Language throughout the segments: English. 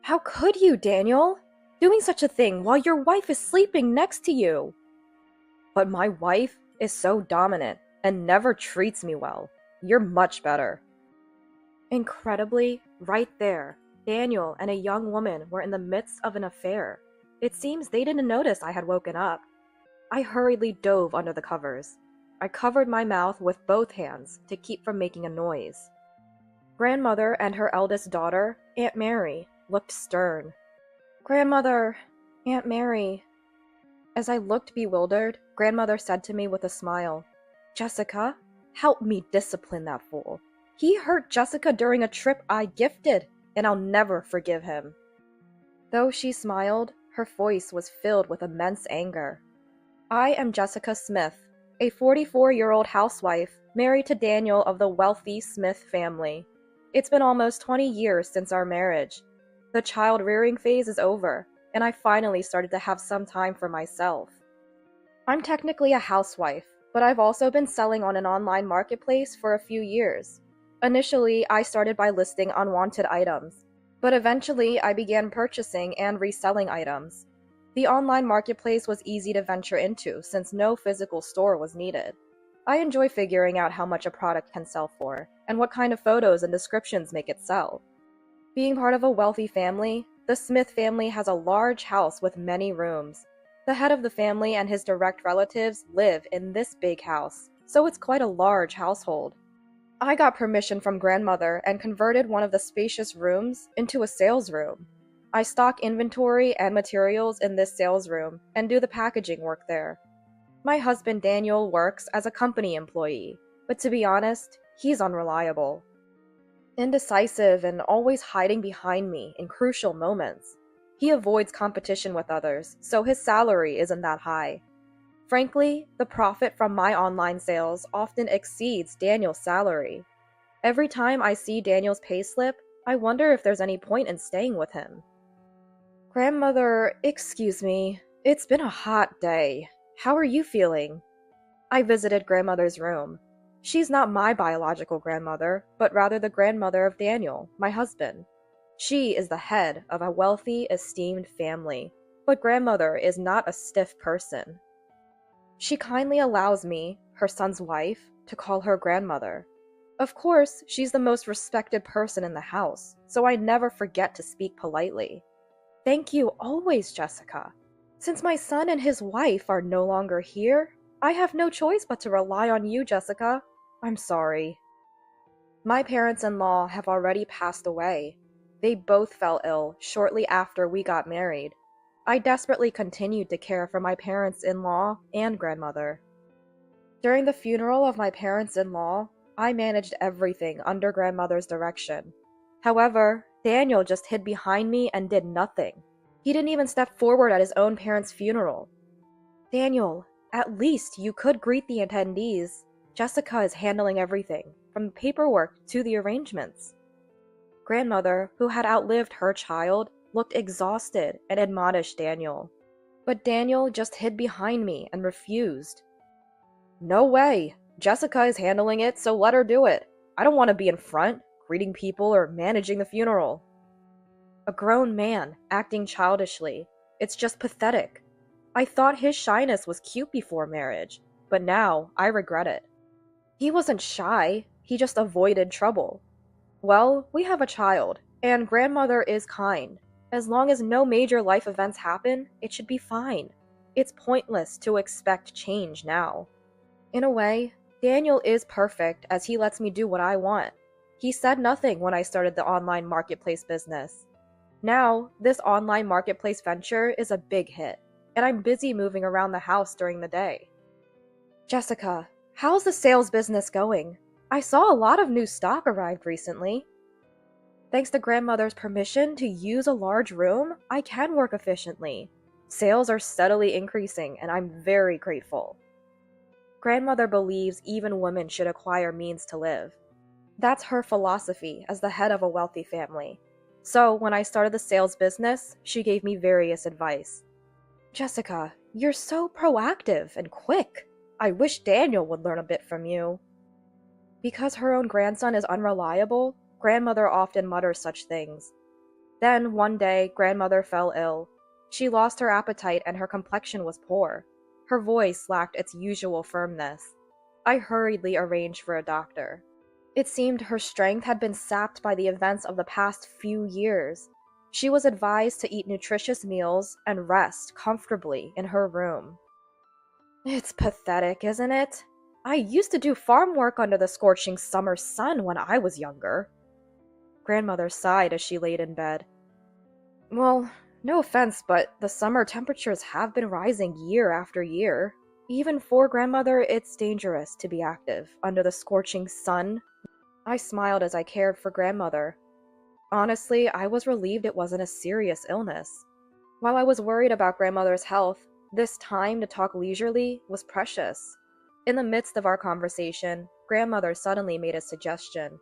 How could you, Daniel? Doing such a thing while your wife is sleeping next to you? But my wife is so dominant and never treats me well. You're much better. Incredibly, right there, Daniel and a young woman were in the midst of an affair. It seems they didn't notice I had woken up. I hurriedly dove under the covers. I covered my mouth with both hands to keep from making a noise. Grandmother and her eldest daughter, Aunt Mary, looked stern. Grandmother, Aunt Mary. As I looked bewildered, Grandmother said to me with a smile, Jessica, help me discipline that fool. He hurt Jessica during a trip I gifted, and I'll never forgive him. Though she smiled, her voice was filled with immense anger. I am Jessica Smith, a 44-year-old housewife married to Daniel of the wealthy Smith family. It's been almost 20 years since our marriage. The child-rearing phase is over, and I finally started to have some time for myself. I'm technically a housewife, but I've also been selling on an online marketplace for a few years. Initially, I started by listing unwanted items, but eventually I began purchasing and reselling items. The online marketplace was easy to venture into since no physical store was needed. I enjoy figuring out how much a product can sell for, and what kind of photos and descriptions make it sell. Being part of a wealthy family, the Smith family has a large house with many rooms. The head of the family and his direct relatives live in this big house, so it's quite a large household. I got permission from Grandmother and converted one of the spacious rooms into a sales room. I stock inventory and materials in this sales room and do the packaging work there. My husband Daniel works as a company employee, but to be honest, he's unreliable. Indecisive and always hiding behind me in crucial moments. He avoids competition with others, so his salary isn't that high. Frankly, the profit from my online sales often exceeds Daniel's salary. Every time I see Daniel's payslip, I wonder if there's any point in staying with him. Grandmother, excuse me. It's been a hot day. How are you feeling? I visited Grandmother's room. She's not my biological grandmother, but rather the grandmother of Daniel, my husband. She is the head of a wealthy, esteemed family, but Grandmother is not a stiff person. She kindly allows me, her son's wife, to call her grandmother. Of course, she's the most respected person in the house, so I never forget to speak politely. Thank you always, Jessica. Since my son and his wife are no longer here, I have no choice but to rely on you, Jessica. I'm sorry. My parents-in-law have already passed away. They both fell ill shortly after we got married. I desperately continued to care for my parents-in-law and grandmother. During the funeral of my parents-in-law, I managed everything under grandmother's direction. However, Daniel just hid behind me and did nothing. He didn't even step forward at his own parents' funeral. Daniel, at least you could greet the attendees. Jessica is handling everything, from the paperwork to the arrangements. Grandmother, who had outlived her child, looked exhausted and admonished Daniel. But Daniel just hid behind me and refused. No way! Jessica is handling it, so let her do it. I don't want to be in front, greeting people or managing the funeral. A grown man, acting childishly. It's just pathetic. I thought his shyness was cute before marriage, but now I regret it. He wasn't shy, he just avoided trouble. Well, we have a child, and grandmother is kind. As long as no major life events happen, it should be fine. It's pointless to expect change now. In a way, Daniel is perfect as he lets me do what I want. He said nothing when I started the online marketplace business. Now, this online marketplace venture is a big hit, and I'm busy moving around the house during the day. Jessica, how's the sales business going? I saw a lot of new stock arrived recently. Thanks to grandmother's permission to use a large room, I can work efficiently. Sales are steadily increasing, and I'm very grateful. Grandmother believes even women should acquire means to live. That's her philosophy as the head of a wealthy family. So when I started the sales business, she gave me various advice. Jessica, you're so proactive and quick. I wish Daniel would learn a bit from you. Because her own grandson is unreliable, grandmother often mutters such things. Then, one day, grandmother fell ill. She lost her appetite and her complexion was poor. Her voice lacked its usual firmness. I hurriedly arranged for a doctor. It seemed her strength had been sapped by the events of the past few years. She was advised to eat nutritious meals and rest comfortably in her room. It's pathetic, isn't it? I used to do farm work under the scorching summer sun when I was younger. Grandmother sighed as she laid in bed. Well, no offense, but the summer temperatures have been rising year after year. Even for grandmother, it's dangerous to be active under the scorching sun. I smiled as I cared for grandmother. Honestly, I was relieved it wasn't a serious illness. While I was worried about grandmother's health, this time to talk leisurely was precious. In the midst of our conversation, grandmother suddenly made a suggestion.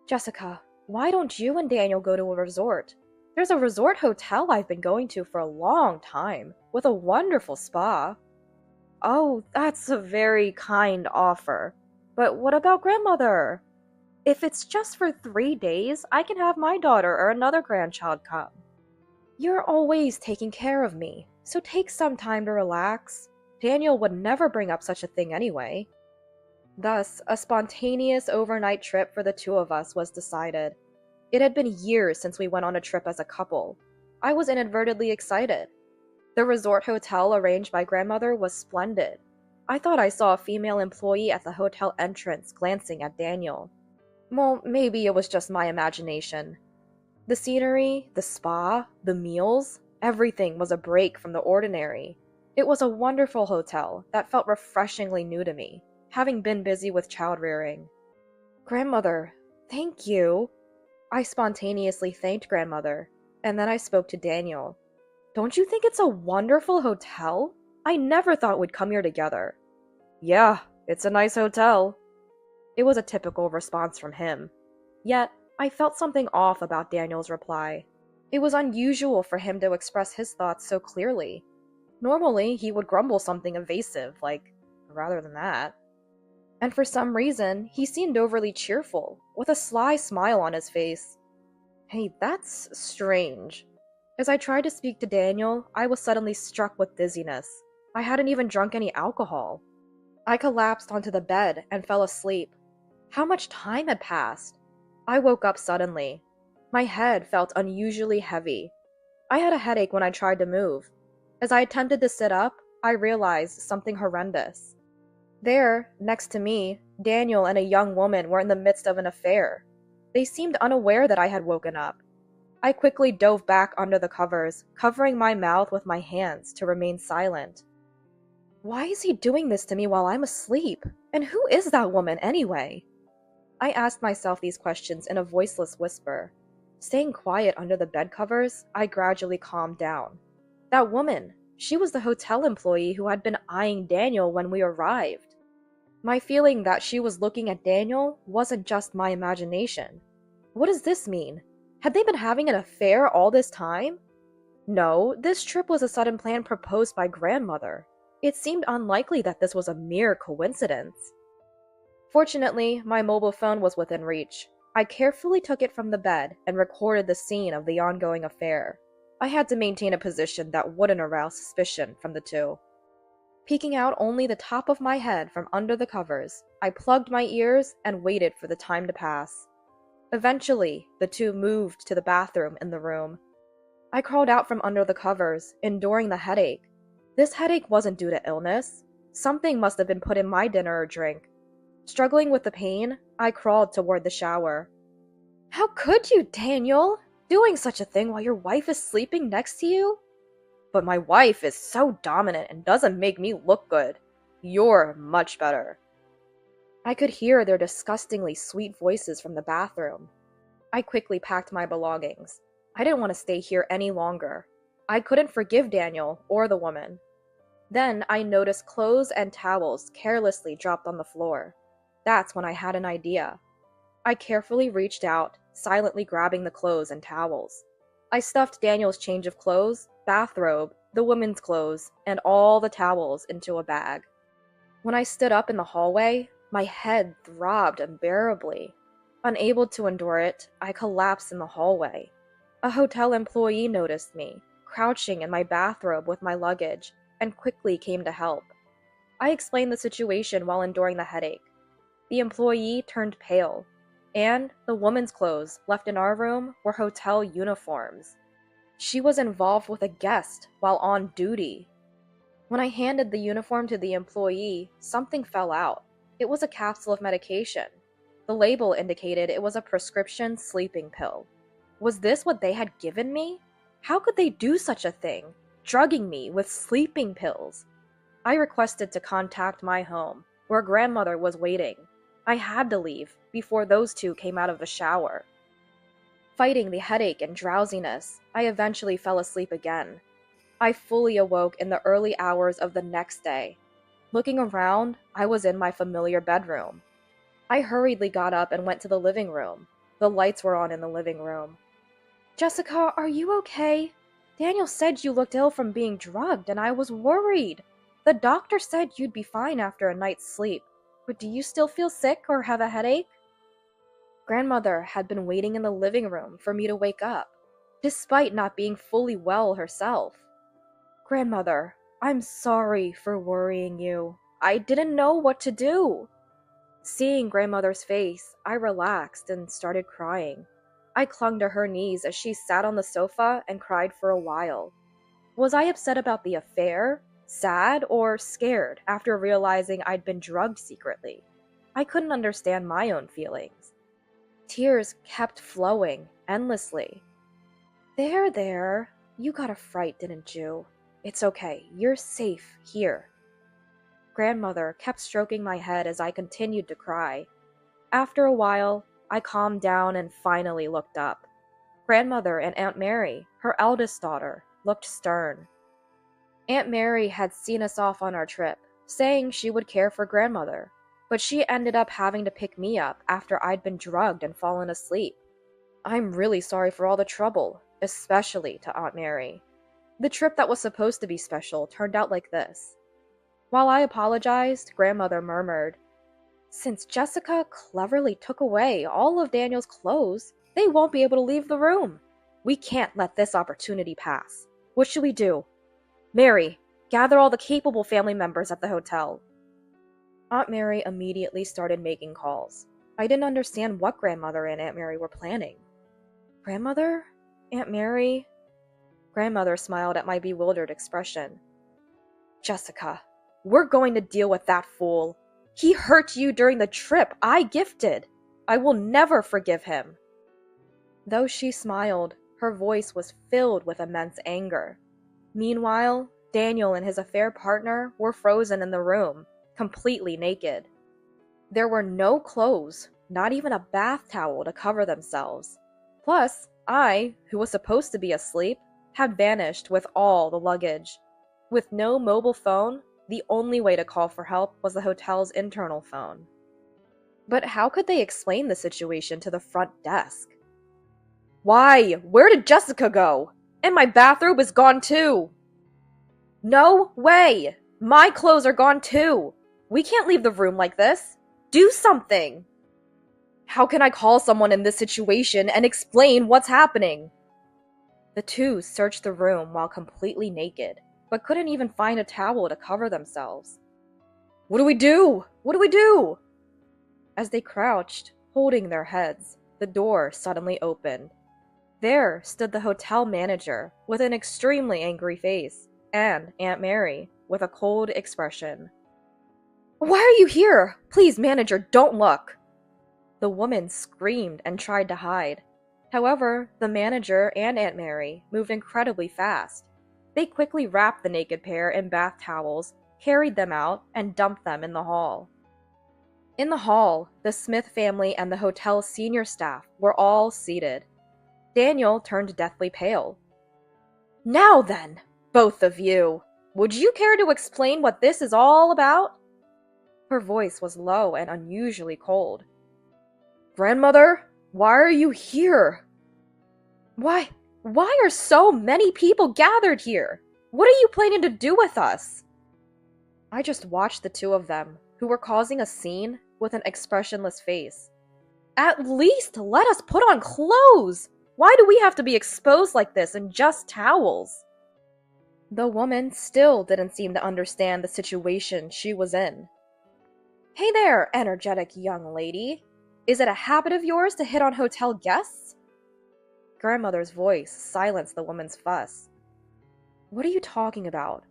Jessica, why don't you and Daniel go to a resort? There's a resort hotel I've been going to for a long time, with a wonderful spa. Oh, that's a very kind offer. But what about grandmother? If it's just for 3 days, I can have my daughter or another grandchild come. You're always taking care of me, so take some time to relax. Daniel would never bring up such a thing anyway. Thus, a spontaneous overnight trip for the two of us was decided. It had been years since we went on a trip as a couple. I was inadvertently excited. The resort hotel arranged by grandmother was splendid. I thought I saw a female employee at the hotel entrance glancing at Daniel. Well, maybe it was just my imagination. The scenery, the spa, the meals, everything was a break from the ordinary. It was a wonderful hotel that felt refreshingly new to me, having been busy with child rearing. Grandmother, thank you. I spontaneously thanked grandmother, and then I spoke to Daniel. Don't you think it's a wonderful hotel? I never thought we'd come here together. Yeah, it's a nice hotel. It was a typical response from him. Yet, I felt something off about Daniel's reply. It was unusual for him to express his thoughts so clearly. Normally, he would grumble something evasive, like, rather than that. And for some reason, he seemed overly cheerful, with a sly smile on his face. Hey, that's strange. As I tried to speak to Daniel, I was suddenly struck with dizziness. I hadn't even drunk any alcohol. I collapsed onto the bed and fell asleep. How much time had passed? I woke up suddenly. My head felt unusually heavy. I had a headache when I tried to move. As I attempted to sit up, I realized something horrendous. There, next to me, Daniel and a young woman were in the midst of an affair. They seemed unaware that I had woken up. I quickly dove back under the covers, covering my mouth with my hands to remain silent. Why is he doing this to me while I'm asleep? And who is that woman anyway? I asked myself these questions in a voiceless whisper. Staying quiet under the bed covers, I gradually calmed down. That woman, she was the hotel employee who had been eyeing Daniel when we arrived. My feeling that she was looking at Daniel wasn't just my imagination. What does this mean? Had they been having an affair all this time? No, this trip was a sudden plan proposed by grandmother. It seemed unlikely that this was a mere coincidence. Fortunately, my mobile phone was within reach. I carefully took it from the bed and recorded the scene of the ongoing affair. I had to maintain a position that wouldn't arouse suspicion from the two. Peeking out only the top of my head from under the covers, I plugged my ears and waited for the time to pass. Eventually, the two moved to the bathroom in the room. I crawled out from under the covers, enduring the headache. This headache wasn't due to illness. Something must have been put in my dinner or drink. Struggling with the pain, I crawled toward the shower. How could you, Daniel? Doing such a thing while your wife is sleeping next to you? But my wife is so dominant and doesn't make me look good. You're much better. I could hear their disgustingly sweet voices from the bathroom. I quickly packed my belongings. I didn't want to stay here any longer. I couldn't forgive Daniel or the woman. Then I noticed clothes and towels carelessly dropped on the floor. That's when I had an idea. I carefully reached out, silently grabbing the clothes and towels. I stuffed Daniel's change of clothes, bathrobe, the women's clothes, and all the towels into a bag. When I stood up in the hallway, my head throbbed unbearably. Unable to endure it, I collapsed in the hallway. A hotel employee noticed me, crouching in my bathrobe with my luggage, and quickly came to help. I explained the situation while enduring the headache. The employee turned pale, and the woman's clothes left in our room were hotel uniforms. She was involved with a guest while on duty. When I handed the uniform to the employee, something fell out. It was a capsule of medication. The label indicated it was a prescription sleeping pill. Was this what they had given me? How could they do such a thing, drugging me with sleeping pills? I requested to contact my home, where grandmother was waiting. I had to leave before those two came out of the shower. Fighting the headache and drowsiness, I eventually fell asleep again. I fully awoke in the early hours of the next day. Looking around, I was in my familiar bedroom. I hurriedly got up and went to the living room. The lights were on in the living room. "Jessica, are you okay? Daniel said you looked ill from being drugged, and I was worried. The doctor said you'd be fine after a night's sleep. But do you still feel sick or have a headache?" Grandmother had been waiting in the living room for me to wake up, despite not being fully well herself. "Grandmother, I'm sorry for worrying you. I didn't know what to do." Seeing grandmother's face, I relaxed and started crying. I clung to her knees as she sat on the sofa and cried for a while. Was I upset about the affair, sad, or scared after realizing I'd been drugged secretly? I couldn't understand my own feelings. Tears kept flowing endlessly. There, you got a fright, didn't you? It's okay, you're safe here." Grandmother kept stroking my head as I continued to cry. After a while, I calmed down and finally looked up. Grandmother and Aunt Mary, her eldest daughter, looked stern. Aunt Mary had seen us off on our trip, saying she would care for grandmother, but she ended up having to pick me up after I'd been drugged and fallen asleep. I'm really sorry for all the trouble, especially to Aunt Mary. The trip that was supposed to be special turned out like this. While I apologized, grandmother murmured, "Since Jessica cleverly took away all of Daniel's clothes, they won't be able to leave the room. We can't let this opportunity pass. What should we do? Mary, gather all the capable family members at the hotel." Aunt Mary immediately started making calls. I didn't understand what grandmother and Aunt Mary were planning. "Grandmother? Aunt Mary?" Grandmother smiled at my bewildered expression. "Jessica, we're going to deal with that fool. He hurt you during the trip I gifted. I will never forgive him." Though she smiled, her voice was filled with immense anger. Meanwhile, Daniel and his affair partner were frozen in the room, completely naked. There were no clothes, not even a bath towel to cover themselves. Plus, I, who was supposed to be asleep, had vanished with all the luggage. With no mobile phone, the only way to call for help was the hotel's internal phone. But how could they explain the situation to the front desk? "Why? Where did Jessica go? And my bathrobe is gone too." "No way! My clothes are gone too! We can't leave the room like this! Do something!" "How can I call someone in this situation and explain what's happening?" The two searched the room while completely naked, but couldn't even find a towel to cover themselves. "What do we do? What do we do?" As they crouched, holding their heads, the door suddenly opened. There stood the hotel manager with an extremely angry face, and Aunt Mary with a cold expression. "Why are you here? Please, manager, don't look!" The woman screamed and tried to hide. However, the manager and Aunt Mary moved incredibly fast. They quickly wrapped the naked pair in bath towels, carried them out, and dumped them in the hall. In the hall, the Smith family and the hotel's senior staff were all seated. Daniel turned deathly pale. "Now then, both of you, would you care to explain what this is all about?" Her voice was low and unusually cold. "Grandmother, why are you here?" Why are so many people gathered here? What are you planning to do with us?" I just watched the two of them, who were causing a scene, with an expressionless face. "At least let us put on clothes! Why do we have to be exposed like this in just towels? The woman still didn't seem to understand the situation she was in. Hey there, energetic young lady. Is it a habit of yours to hit on hotel guests? Grandmother's voice silenced the woman's fuss. What are you talking about?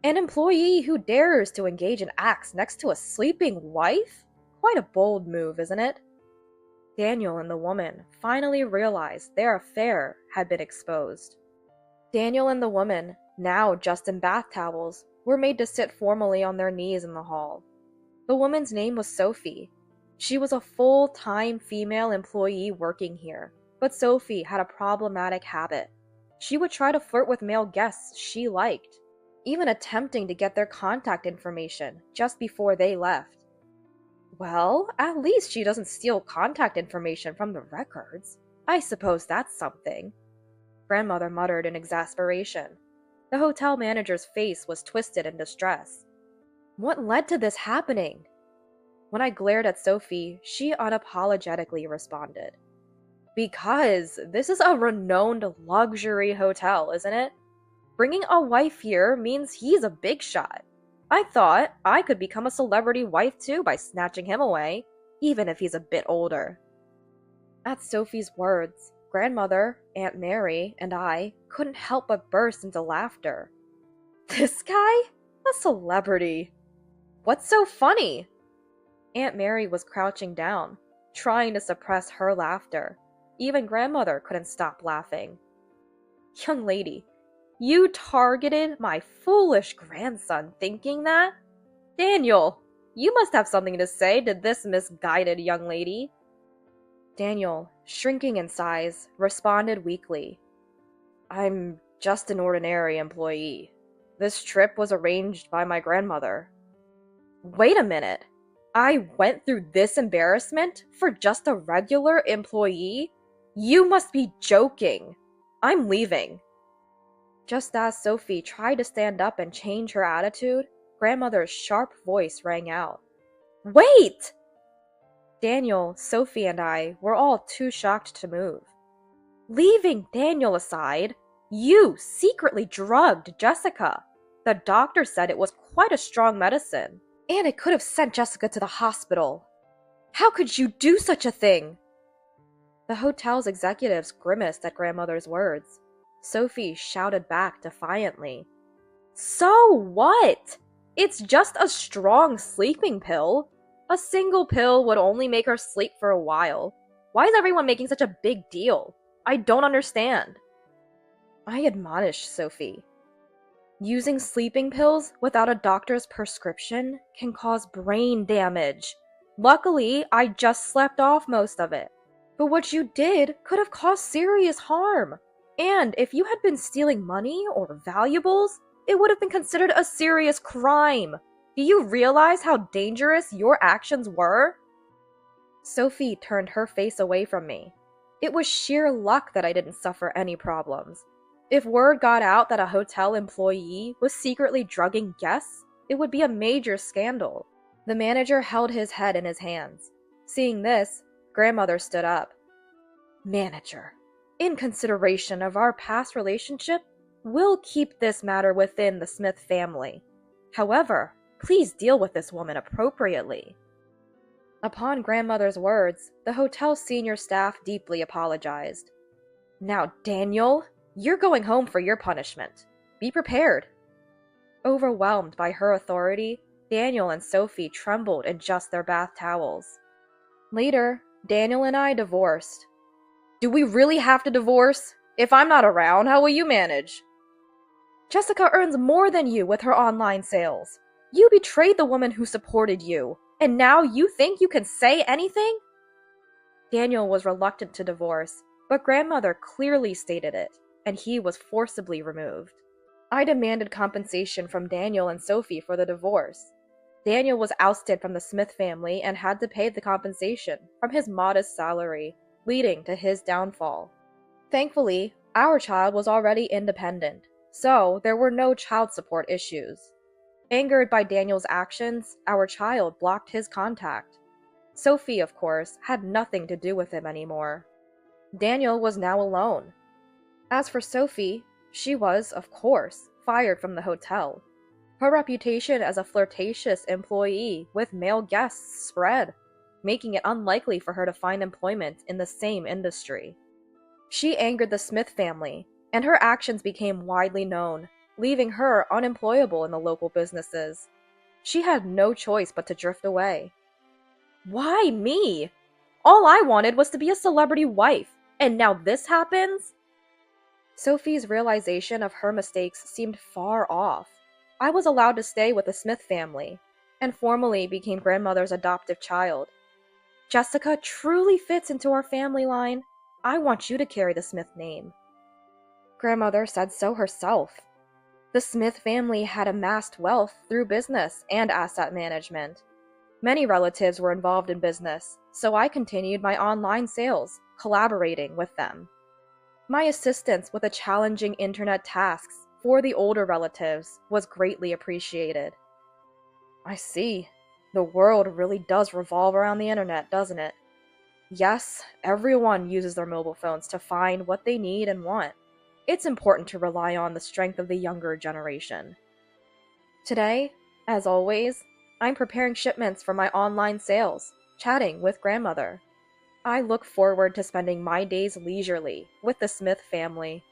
An employee who dares to engage in acts next to a sleeping wife? Quite a bold move, isn't it? Daniel and the woman finally realized their affair had been exposed. Daniel and the woman, now just in bath towels, were made to sit formally on their knees in the hall. The woman's name was Sophie. She was a full-time female employee working here, but Sophie had a problematic habit. She would try to flirt with male guests she liked, even attempting to get their contact information just before they left. Well, at least she doesn't steal contact information from the records. I suppose that's something. Grandmother muttered in exasperation. The hotel manager's face was twisted in distress. What led to this happening? When I glared at Sophie, she unapologetically responded. Because this is a renowned luxury hotel, isn't it? Bringing a wife here means he's a big shot. I thought I could become a celebrity wife too by snatching him away, even if he's a bit older. At Sophie's words, Grandmother, Aunt Mary, and I couldn't help but burst into laughter. This guy? A celebrity. What's so funny? Aunt Mary was crouching down, trying to suppress her laughter. Even Grandmother couldn't stop laughing. Young lady, you targeted my foolish grandson thinking that? Daniel, you must have something to say to this misguided young lady. Daniel, shrinking in size, responded weakly. I'm just an ordinary employee. This trip was arranged by my grandmother. Wait a minute. I went through this embarrassment for just a regular employee? You must be joking. I'm leaving. Just as Sophie tried to stand up and change her attitude, Grandmother's sharp voice rang out. Wait! Daniel, Sophie, and I were all too shocked to move. Leaving Daniel aside, you secretly drugged Jessica. The doctor said it was quite a strong medicine, and it could have sent Jessica to the hospital. How could you do such a thing? The hotel's executives grimaced at Grandmother's words. Sophie shouted back defiantly. So what? It's just a strong sleeping pill. A single pill would only make her sleep for a while. Why is everyone making such a big deal? I don't understand. I admonished Sophie. Using sleeping pills without a doctor's prescription can cause brain damage. Luckily, I just slept off most of it. But what you did could have caused serious harm. And if you had been stealing money or valuables, it would have been considered a serious crime. Do you realize how dangerous your actions were? Sophie turned her face away from me. It was sheer luck that I didn't suffer any problems. If word got out that a hotel employee was secretly drugging guests, it would be a major scandal. The manager held his head in his hands. Seeing this, Grandmother stood up. Manager, in consideration of our past relationship, we'll keep this matter within the Smith family. However, please deal with this woman appropriately. Upon Grandmother's words, the hotel's senior staff deeply apologized. Now, Daniel, you're going home for your punishment. Be prepared. Overwhelmed by her authority, Daniel and Sophie trembled in just their bath towels. Later, Daniel and I divorced. Do we really have to divorce? If I'm not around, how will you manage? Jessica earns more than you with her online sales. You betrayed the woman who supported you, and now you think you can say anything? Daniel was reluctant to divorce, but Grandmother clearly stated it, and he was forcibly removed. I demanded compensation from Daniel and Sophie for the divorce. Daniel was ousted from the Smith family and had to pay the compensation from his modest salary, leading to his downfall. Thankfully, our child was already independent, so there were no child support issues. Angered by Daniel's actions, our child blocked his contact. Sophie, of course, had nothing to do with him anymore. Daniel was now alone. As for Sophie, she was, of course, fired from the hotel. Her reputation as a flirtatious employee with male guests spread, making it unlikely for her to find employment in the same industry. She angered the Smith family, and her actions became widely known, leaving her unemployable in the local businesses. She had no choice but to drift away. Why me? All I wanted was to be a celebrity wife, and now this happens? Sophie's realization of her mistakes seemed far off. I was allowed to stay with the Smith family, and formally became grandmother's adoptive child. Jessica truly fits into our family line. I want you to carry the Smith name. Grandmother said so herself. The Smith family had amassed wealth through business and asset management. Many relatives were involved in business, so I continued my online sales, collaborating with them. My assistance with the challenging internet tasks for the older relatives was greatly appreciated. I see. The world really does revolve around the internet, doesn't it? Yes, everyone uses their mobile phones to find what they need and want. It's important to rely on the strength of the younger generation. Today, as always, I'm preparing shipments for my online sales, chatting with grandmother. I look forward to spending my days leisurely with the Smith family.